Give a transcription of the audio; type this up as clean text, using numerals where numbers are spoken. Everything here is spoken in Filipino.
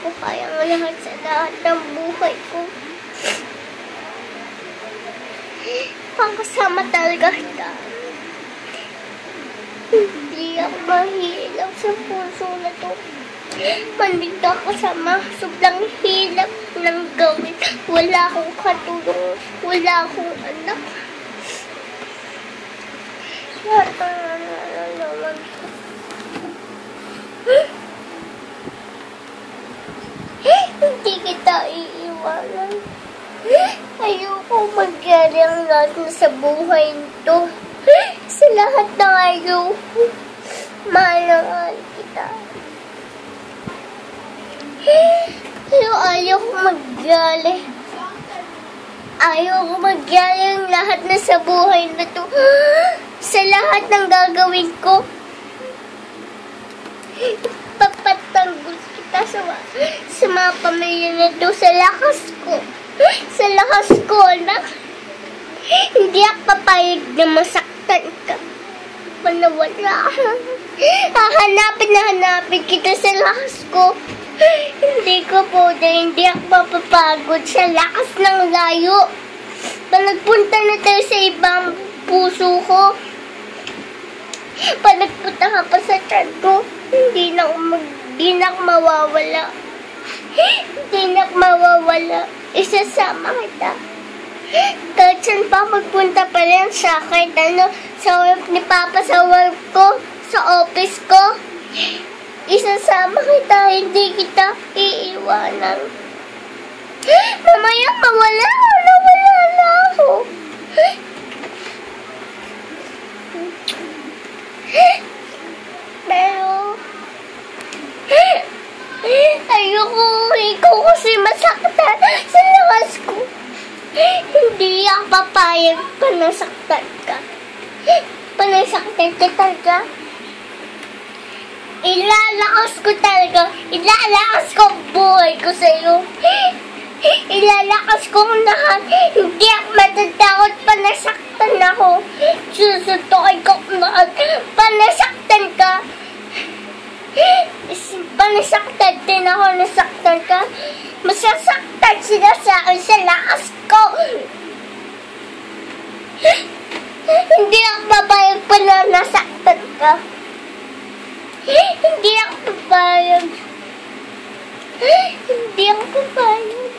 ko kayang lahat sa lahat ng buhay ko. Pagkasama talaga kita. Hindi ako mahirap sa puso na to. Mandig ka kasama. Sobrang hirap ng gawin. Wala akong katulong. Wala akong anak. Lahat na nalalaman ko. Hindi kita iiwanan. Ayoko magyari ang lahat na sa buhay nito. Sa lahat ng ayoko. Mahal na mahal kita. Pero ayoko magyari. Ayoko magyari ang lahat na sa buhay na to. Sa lahat ng gagawin ko. Papatanggol kita sa mga pamilya na to. Sa lakas ko. Sa lakas ko, anak. Hindi ako papayag na masaktan ka. Panawala. Hanapin kita sa lakas ko. Hindi ko po hindi ako mapapagod sa lakas ng layo. Pag nagpunta na tayo sa ibang puso ko, pag nagpunta ka pa sa tiyan ko, hindi na ako mawawala. Hindi na ako mawawala. Isasama kita. Kahit saan pa magpunta pa rin sa akin, sa work ni Papa, sa work ko, sa office ko, isasama kita, hindi kita iiwanan. Mamaya mawala na ako. Pero, ayoko ikaw kasi masaktan sa lakas ko. Hindi ako papayag panasaktan ka. Panasaktan ka talaga. Ilalakas ko talaga. Ilalakas ko ang buhay ko sa'yo. Ilalakas ko ang lahat. Hindi ako matatakot panasaktan ako. Susuntukin ko ang lahat. Panasaktan ka. Panasaktan din ako, nasaktan ka. Masasaktan sila sa akin sa lakas ko. Hindi ako papayag pa na nasaktan ka. Hindi ako papayag. Hindi ako papayag.